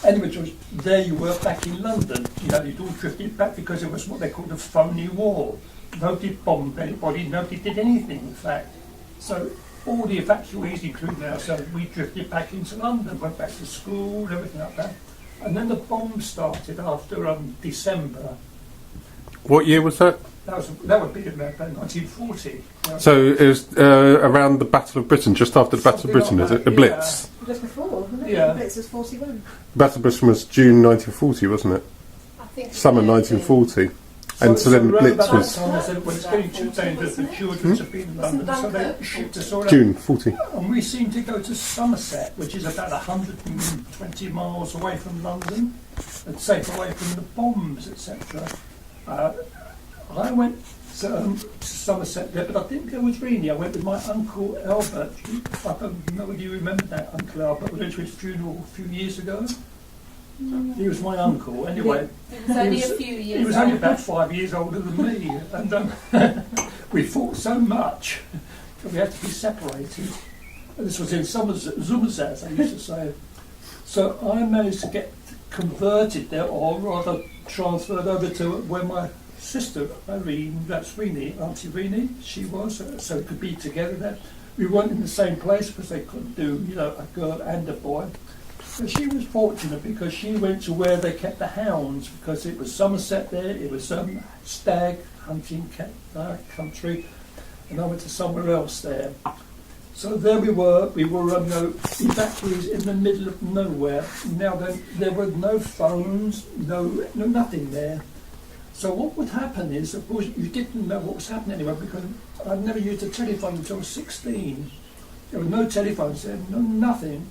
Anyway, George, there you were back in London. You know, you'd all drifted back because it was what they called a phony war. Nobody bombed anybody, nobody did anything, in fact. So all the evacuees, including ourselves, we drifted back into London, went back to school, everything like that. And then the bomb started after December. What year was that? That would be about 1940. You know. So it was around the Battle of Britain, just after the Battle of Britain, is it? The Blitz? Just before, wasn't it? Yeah. The Blitz was 41. The Battle of Britain was June 1940, wasn't it? I think Summer 1940. And so then the Blitz was Well, it's getting too dangerous for children to be in London, so they shipped us all out. June 40. And we seemed to go to Somerset, which is about 120 miles away from London, and safe away from the bombs, etc. I went to Somerset there, but I didn't go with Rini. I went with my uncle Albert. I don't know whether you remember that Uncle Albert. We went to his funeral a few years ago. He was my uncle. Anyway, it was only a few years. He was only about 5 years older than me, and we fought so much that we had to be separated. And this was in Somerset, as I used to say. So I managed to get converted there, or rather transferred over to where my sister, Irene, that's Rini, Auntie Rini, she was, so we could be together there. We weren't in the same place because they couldn't do, you know, a girl and a boy. But she was fortunate because she went to where they kept the hounds, because it was Somerset there, it was stag hunting country, and I went to somewhere else there. So there we were evacuees in the middle of nowhere. Now then, there were no phones, no nothing there. So what would happen is, of course, you didn't know what was happening anyway, because I'd never used a telephone until I was 16. There were no telephones there, nothing.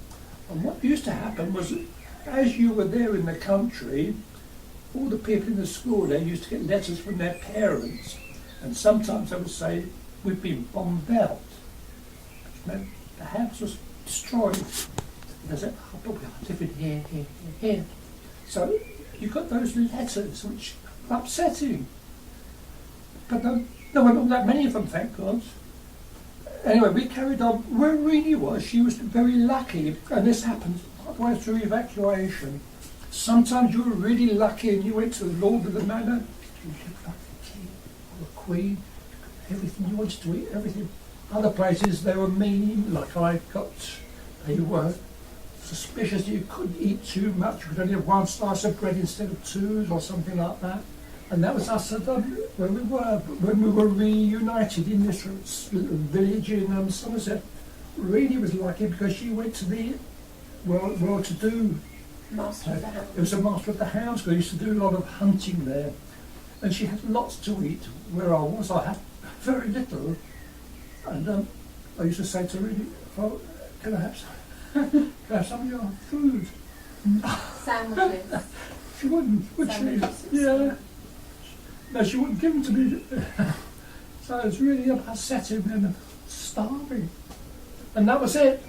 And what used to happen was, as you were there in the country, all the people in the school there used to get letters from their parents, and sometimes they would say, "We've been bombed out." Which meant the house was destroyed. And they said, "Oh, but we're living here." So you got those letters, which were upsetting. But no, not that many of them, thank God. Anyway, we carried on. Where Rini was, she was very lucky, and this happened all the way through evacuation. Sometimes you were really lucky and you went to the Lord of the Manor, you had like the king or the queen, everything you wanted to eat, everything. Other places they were mean, like they were suspicious you couldn't eat too much, you could only have one slice of bread instead of two or something like that. And that was us where we were. But when we were reunited in this little village in Somerset, Rini was lucky because she went to the well-to-do. Master of the Hounds. It was a master of the hounds, because I used to do a lot of hunting there. And she had lots to eat. Where I was, I had very little. And I used to say to Rini, "Oh, can I have some of your food?" Sandwiches. She wouldn't, would she? Sandwiches. Yeah. No, she wouldn't give them to me. So it was really upsetting and starving. And that was it.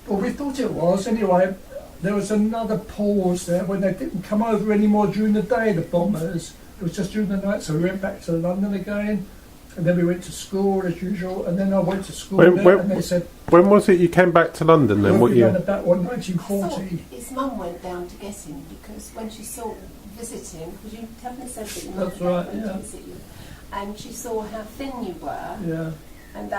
Well, we thought it was. Anyway, there was another pause there when they didn't come over anymore during the day, the bombers. It was just during the night, so we went back to London again. And then we went to school as usual, and then I went to school and they said... When was it you came back to London then? What year? About 1940. His mum went down to get him because when she saw visit him, because you haven't said that your mum That's right, went yeah. to visit you, and she saw how thin you were, Yeah. and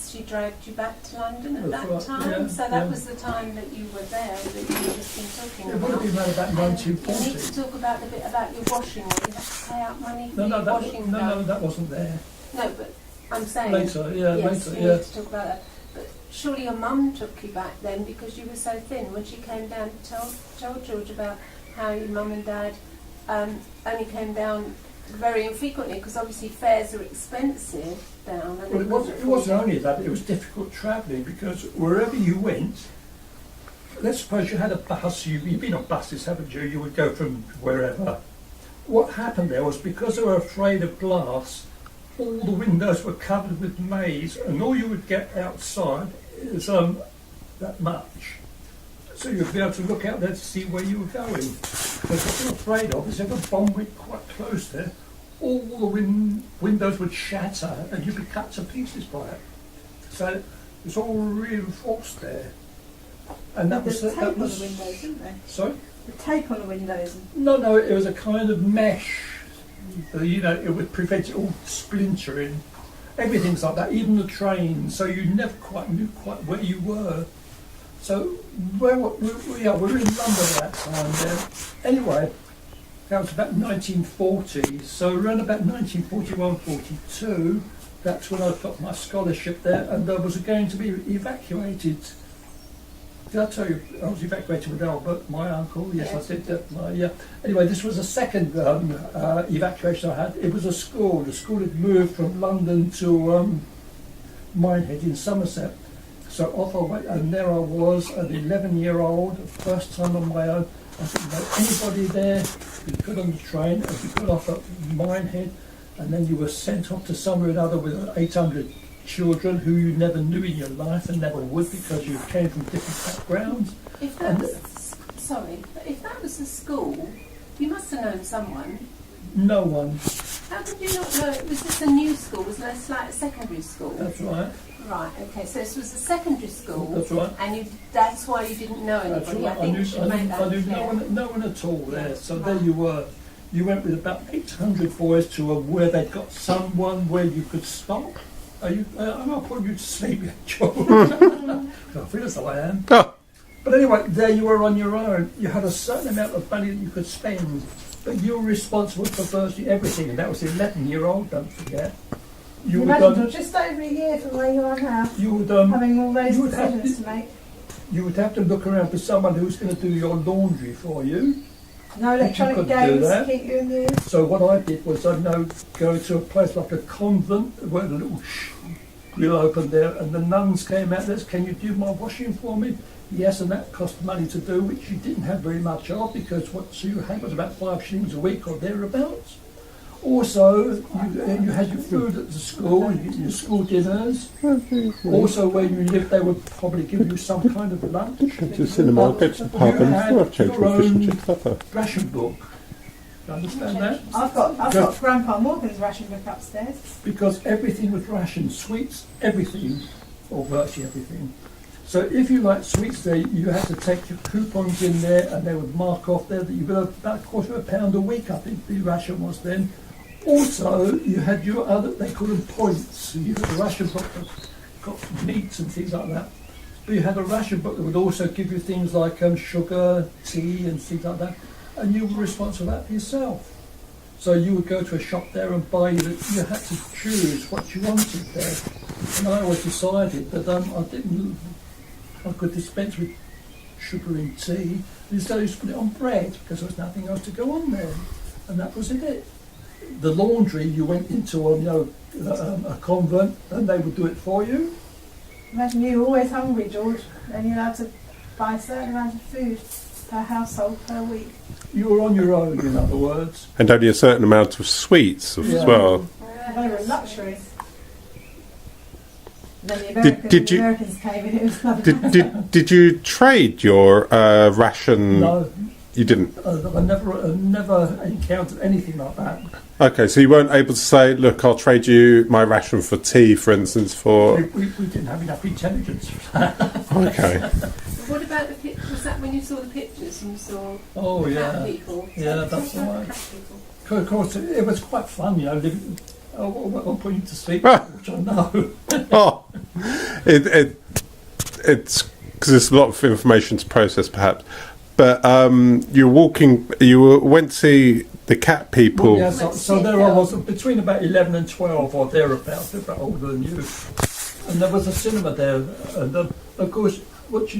she dragged you back to London at That's that right, time. yeah, So that was the time that you were there, that you've just been talking It would have about. been around about You need 1940. to talk about the bit about your washing, where you had to pay out money for No, your washing no, done. that wasn't there. No, but I'm saying Later, yes, later, you yeah. need to talk about that. But surely your mum took you back then because you were so thin. When she came down to tell George about how your mum and dad only came down very infrequently because obviously fares are expensive down. And Well, it wasn't only that, it was difficult travelling because wherever you went, let's suppose you had a bus, you've been on buses, haven't you? You would go from wherever. What happened there was because they were afraid of glass, all the windows were covered with maize, and all you would get outside is that much. So you'd be able to look out there to see where you were going. Because what you're afraid of is if a bomb went quite close there, all the windows would shatter and you'd be cut to pieces by it. So it's all reinforced there. And that was the tape that on was. the windows, didn't they? Sorry. The tape on the windows. No, it was a kind of mesh. You know, it would prevent it all splintering. Everything's like that, even the train. So you never quite knew quite where you were. So we were in London at that time then. Anyway, that was about 1940. So around about 1941, 42, that's when I got my scholarship there, and I was going to be evacuated. Did I tell you I was evacuated with Albert, my uncle? Yes, I did that. Anyway, this was the second evacuation I had. It was a school. The school had moved from London to Minehead in Somerset. So off I went, and there I was, an 11-year-old, first time on my own. I didn't know anybody there. You got on the train, and you got off at Minehead, and then you were sent off to somewhere or another with 800 children who you never knew in your life and never would, because you came from different backgrounds. If that if that was the school, you must have known someone. No one. How did you not know? Was this a new school? Was this like a secondary school? That's right. Right, okay, so this was a secondary school. That's right. And that's why you didn't know That's anybody. right. I think we should make that I knew clear. no one at all there. So there you were. You went with about 800 boys to where they'd got someone where you could stop. I'm not putting you to sleep yet, Joe. I feel as though I am. Oh, But anyway, there you were on your own. You had a certain amount of money that you could spend, but you were responsible for virtually everything, and that was 11-year-old, don't forget. You would, Imagine you're just over a year from where you are now, you would, having all those you would have decisions to make. you would have to look around for someone who's going to do your laundry for you. No electronic couldn't do games to that. keep you amused. So what I did was I'd go to a place like a convent where the little grill opened there, and the nuns came out there. Can you do my washing for me? Yes, and that cost money to do, which you didn't have very much of, because what you had was about 5 shillings a week or thereabouts. Also, you had your food at the school, you get your school dinners. Also, where you lived, they would probably give you some kind of lunch. go to the cinema, go to the pub, You and had still have change your for fish and own chips supper. ration book. You understand that? I've got Just- Grandpa Morgan's ration book upstairs. Because everything was rationed, sweets, everything, or virtually everything. So if you liked sweets there, you had to take your coupons in there, and they would mark off there that you got about £1/4 a week, I think the ration was then. Also, you had your other, they call them points. So you had a ration book that got meats and things like that. But you had a ration book that would also give you things like sugar, tea and things like that. And you were responsible for that for yourself. So you would go to a shop there and buy you had to choose what you wanted there. And I always decided that I could dispense with sugar and tea. Instead I used to put it on bread because there was nothing else to go on there. And that was it. The laundry, you went into a convent and they would do it for you. Imagine you were always hungry, George, and you're allowed to buy a certain amount of food per household per week. You were on your own, in other words. And only a certain amount of sweets as Yeah. well. They were luxuries. And then the Did you- Americans came in, it was another Did you trade your ration? No, You didn't. I never encountered anything like that. Okay, so you weren't able to say, look, I'll trade you my ration for tea, for instance, for... We didn't have enough intelligence for that. Okay. What about the pictures? Was that when you saw the pictures and saw Oh, the cat yeah. people? Yeah, Talk that's about the right. cat people. Of course, it was quite fun, living... I'll put you to sleep, Ah. which I know. Oh, it's because there's a lot of information to process, perhaps. But you went to see the cat people. Well, yeah, so there I was, between about 11 and 12 or thereabouts, a bit older than you. And there was a cinema there, and of course, what you